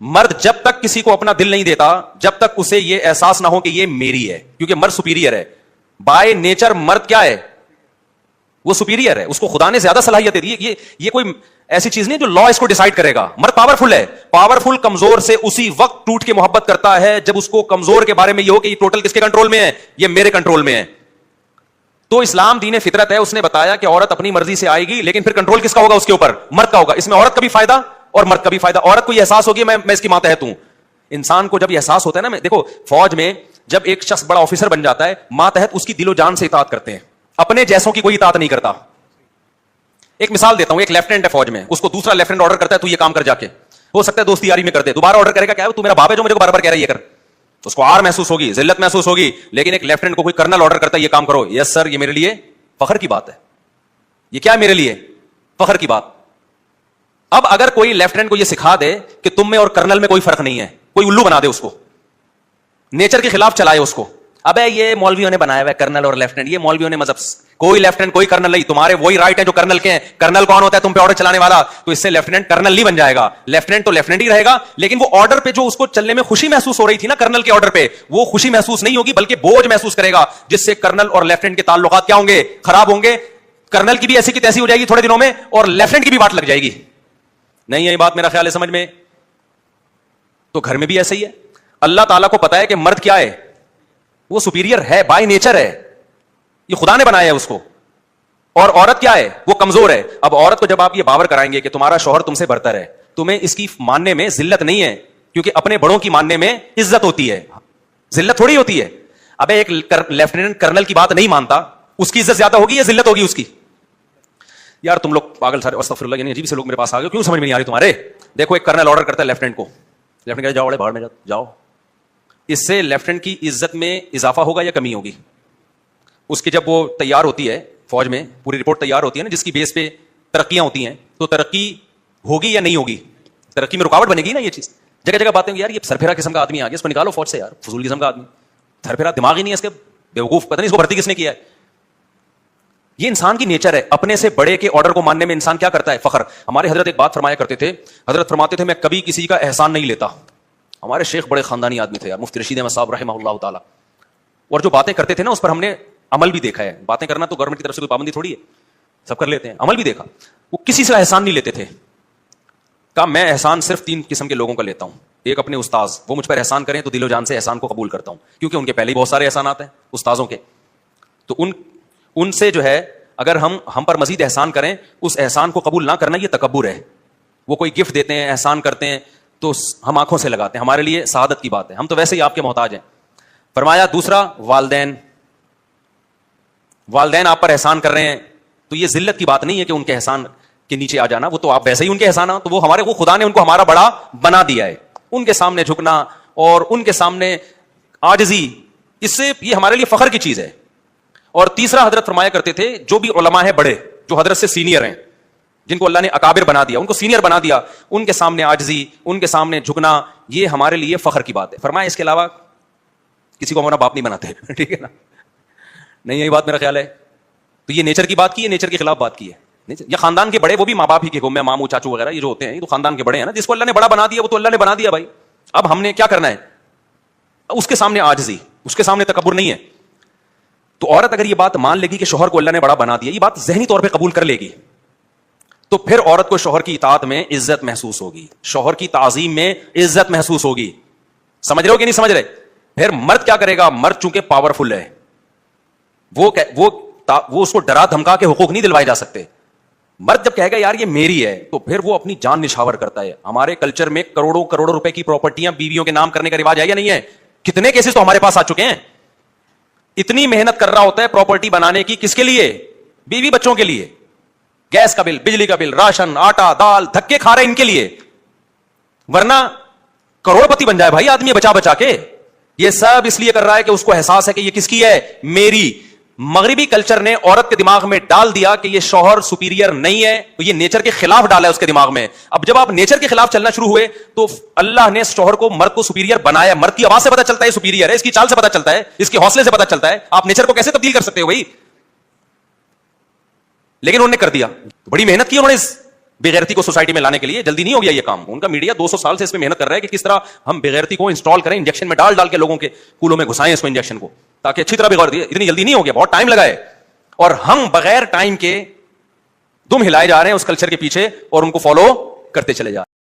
مرد جب تک کسی کو اپنا دل نہیں دیتا جب تک اسے یہ احساس نہ ہو کہ یہ میری ہے, کیونکہ مرد سپیریئر ہے. بائی نیچر مرد کیا ہے, وہ سپیریئر ہے, اس کو خدا نے زیادہ صلاحیت دی. یہ کوئی ایسی چیز نہیں جو لا اس کو ڈیسائیڈ کرے گا. مرد پاورفل ہے, پاورفل کمزور سے اسی وقت ٹوٹ کے محبت کرتا ہے جب اس کو کمزور کے بارے میں یہ ہو کہ یہ ٹوٹل کس کے کنٹرول میں ہے, یہ میرے کنٹرول میں ہے. تو اسلام دین فطرت ہے, اس نے بتایا کہ عورت اپنی مرضی سے آئے گی, لیکن پھر کنٹرول کس کا ہوگا, اس کے اوپر مرد کا ہوگا. اس میں عورت کا بھی فائدہ اور مرد کا بھی فائدہ. عورت کو یہ احساس ہوگی میں اس کی ماتحت ہوں. انسان کو جب یہ احساس ہوتا ہے نا, دیکھو فوج میں جب ایک شخص بڑا آفیسر بن جاتا ہے, ماتحت اس کی دل و جان سے اطاعت کرتے ہیں, اپنے جیسوں کی کوئی اطاعت نہیں کرتا. ایک مثال دیتا ہوں, ایک لیفٹیننٹ ہے فوج میں, اس کو دوسرا لیفٹیننٹ آرڈر کرتا ہے تو یہ کام کر جا کے, ہو سکتا ہے دوستی یاری میں کر دے, دوبارہ آرڈر کرے گا, کیا ہے تو میرا باپ ہے جو مجھے کو بار بار کہہ رہا ہے یہ کر, اس کو آر محسوس ہوگی, ذلت محسوس ہوگی. لیکن ایک لیفٹیننٹ کو کوئی کرنل آرڈر کرتا ہے یہ کام کرو, یس سر, یہ میرے لیے فخر کی بات ہے. یہ کیا ہے میرے لیے فخر کی بات. اب اگر کوئی لیفٹیننٹ کو یہ سکھا دے کہ تم میں اور کرنل میں کوئی فرق نہیں ہے, کوئی الو بنا دے اس کو, نیچر کے خلاف چلائے اس کو, ابے یہ مولویوں نے بنایا ہوا ہے کرنل اور لیفٹیننٹ, یہ مولویوں نے مذہب, کوئی لیفٹیننٹ کوئی کرنل نہیں, تمہارے وہی رائٹ ہیں جو کرنل کے ہیں. کرنل کون ہوتا ہے, تم پہ آرڈر چلانے والا, تو اس سے لیفٹیننٹ کرنل نہیں بن جائے گا. لیفٹیننٹ تو لیفٹیننٹ ہی رہے گا, لیکن وہ آرڈر پہ جو اس کو چلنے میں خوشی محسوس ہو رہی تھی نا کرنل کے آرڈر پہ, وہ خوشی محسوس نہیں ہوگی بلکہ بوجھ محسوس کرے گا, جس سے کرنل اور لیفٹیننٹ کے تعلقات کیا ہوں گے, خراب ہوں گے. کرنل کی بھی ایسی کی تیسی ہو جائے گی تھوڑے دنوں میں, اور لیفٹیننٹ کی بھی بات لگ جائے گی. نہیں ہے یہ بات, میرا خیال ہے سمجھ میں. تو گھر میں بھی ایسا ہی ہے. اللہ تعالیٰ کو پتا ہے کہ مرد کیا ہے, وہ سپیریئر ہے, بائی نیچر ہے, یہ خدا نے بنایا ہے اس کو. اور عورت کیا ہے, وہ کمزور ہے. اب عورت کو جب آپ یہ باور کرائیں گے کہ تمہارا شوہر تم سے برتر ہے, تمہیں اس کی ماننے میں ذلت نہیں ہے, کیونکہ اپنے بڑوں کی ماننے میں عزت ہوتی ہے, ذلت تھوڑی ہوتی ہے. اب ایک لیفٹیننٹ کرنل کی بات نہیں مانتا, اس کی عزت زیادہ ہوگی یا ذلت ہوگی اس کی؟ یار تم لوگ پاگل سارے, استغفر اللہ, یعنی عجیب سے لوگ میرے پاس آ گئے, کیوں سمجھ میں نہیں آ رہی تمہارے. دیکھو ایک کرنل آرڈر کرتا ہے لیفٹیننٹ کو, لیفٹیننٹ کہتا ہے جاؤ بڑے باہر میں جاؤ. اس سے لیفٹیننٹ کی عزت میں اضافہ ہوگا یا کمی ہوگی؟ اس کی جب وہ تیار ہوتی ہے فوج میں, پوری رپورٹ تیار ہوتی ہے نا, جس کی بیس پہ ترقیاں ہوتی ہیں, تو ترقی ہوگی یا نہیں ہوگی؟ ترقی میں رکاوٹ بنے گی نا یہ چیز. جگہ جگہ باتیں یار یہ سرپھیرا قسم کا آدمی آ گیا, اس کو نکالو فوج سے یار, فضول قسم کا آدمی, سرپھیرا دماغ ہی نہیں ہے اس کے, بیوقوف, پتہ نہیں اس کو بھرتی کس نے کیا ہے. یہ انسان کی نیچر ہے, اپنے سے بڑے کے آرڈر کو ماننے میں انسان کیا کرتا ہے, فخر. ہمارے حضرت ایک بات فرمایا کرتے تھے, حضرت فرماتے تھے میں کبھی کسی کا احسان نہیں لیتا. ہمارے شیخ بڑے خاندانی آدمی تھے یار, مفتی رشید احمد صاحب رحمہ اللہ تعالیٰ, اور جو باتیں کرتے تھے نا اس پر ہم نے عمل بھی دیکھا ہے. باتیں کرنا تو گورنمنٹ کی طرف سے کوئی پابندی تھوڑی ہے, سب کر لیتے ہیں, عمل بھی دیکھا. وہ کسی سے احسان نہیں لیتے تھے. کہا میں احسان صرف 3 قسم کے لوگوں کا لیتا ہوں. ایک اپنے استاذ, وہ مجھ پر احسان کریں تو دل و جان سے احسان کو قبول کرتا ہوں, کیونکہ ان کے پہلے ہی بہت سارے احسانات ہیں استاذوں کے. تو ان سے جو ہے اگر ہم پر مزید احسان کریں, اس احسان کو قبول نہ کرنا یہ تکبر ہے. وہ کوئی گفٹ دیتے ہیں, احسان کرتے ہیں, تو ہم آنکھوں سے لگاتے ہیں, ہمارے لیے سعادت کی بات ہے, ہم تو ویسے ہی آپ کے محتاج ہیں. فرمایا دوسرا والدین آپ پر احسان کر رہے ہیں, تو یہ ذلت کی بات نہیں ہے کہ ان کے احسان کے نیچے آ جانا, وہ تو آپ ویسے ہی ان کے احسان, تو وہ خدا نے ان کو ہمارا بڑا بنا دیا ہے. ان کے سامنے جھکنا اور ان کے سامنے عاجزی, اس سے یہ ہمارے لیے فخر کی چیز ہے. اور تیسرا حضرت فرمایا کرتے تھے جو بھی علماء ہیں بڑے, جو حضرت سے سینئر ہیں, جن کو اللہ نے اکابر بنا دیا, ان کو سینئر بنا دیا, ان کے سامنے عاجزی, ان کے سامنے جھکنا, یہ ہمارے لیے فخر کی بات ہے. فرمایا اس کے علاوہ کسی کو ہمارا باپ نہیں بناتے, ٹھیک ہے نا, نہیں یہی بات میرا خیال ہے. تو یہ نیچر کی بات کی ہے, نیچر کے خلاف بات کی ہے. یہ خاندان کے بڑے, وہ بھی ماں باپ ہی کے, میں ماموں چاچو وغیرہ یہ جو ہوتے ہیں یہ تو خاندان کے بڑے ہیں نا, جس کو اللہ نے بڑا بنا دیا وہ تو اللہ نے بنا دیا بھائی. اب ہم نے کیا کرنا ہے, اس کے سامنے عاجزی, اس کے سامنے تکبر نہیں ہے. تو عورت اگر یہ بات مان لے گی کہ شوہر کو اللہ نے بڑا بنا دیا, یہ بات ذہنی طور پہ قبول کر لے گی, تو پھر عورت کو شوہر کی اطاعت میں عزت محسوس ہوگی, شوہر کی تعظیم میں عزت محسوس ہوگی. سمجھ رہے ہو کہ نہیں سمجھ رہے؟ پھر مرد کیا کرے گا, مرد چونکہ پاورفل ہے, وہ اس کو ڈرا دھمکا کے حقوق نہیں دلوائے جا سکتے. مرد جب کہے گا یار یہ میری ہے, تو پھر وہ اپنی جان نشاور کرتا ہے. ہمارے کلچر میں کروڑوں کروڑوں روپے کی پراپرٹیاں بیویوں کے نام کرنے کا رواج ہے یا نہیں ہے؟ کتنے کیسز تو ہمارے پاس آ چکے ہیں. اتنی محنت کر رہا ہوتا ہے پراپرٹی بنانے کی, کس کے لیے؟ بیوی بچوں کے لیے. گیس کا بل, بجلی کا بل, راشن, آٹا, دال, دھکے کھا رہے ان کے لیے, ورنہ کروڑ پتی بن جائے بھائی آدمی بچا بچا کے. یہ سب اس لیے کر رہا ہے کہ اس کو احساس ہے کہ یہ کس کی ہے, میری. مغربی کلچر نے عورت کے دماغ میں ڈال دیا کہ یہ شوہر سپیریئر نہیں ہے, تو یہ نیچر کے خلاف ڈالا ہے اس کے دماغ میں. اب جب آپ نیچر کے خلاف چلنا شروع ہوئے تو اللہ نے شوہر کو, مرد کو سپیریئر بنایا. مرد کی آواز سے پتا چلتا ہے سپیریئر ہے, اس کی چال سے پتا چلتا ہے, اس کے حوصلے سے پتا چلتا ہے. آپ نیچر کو کیسے تبدیل کر سکتے ہو بھائی؟ لیکن انہوں نے کر دیا, بڑی محنت کی انہوں نے بغیرتی کو سوسائٹی میں لانے کے لیے جلدی نہیں ہو گیا یہ کام. ان کا میڈیا 200 سال سے اس میں محنت کر رہا ہے کہ کس طرح ہم بغیرتی کو انسٹال کریں, انجیکشن میں ڈال ڈال کے لوگوں کے کولوں میں گھسائیں اس کو انجیکشن کو, تاکہ اچھی طرح بغیر. اتنی جلدی نہیں ہو گیا, بہت ٹائم لگا ہے. اور ہم بغیر ٹائم کے دم ہلائے جا رہے ہیں اس کلچر کے پیچھے اور ان کو فالو کرتے چلے جا رہے ہیں.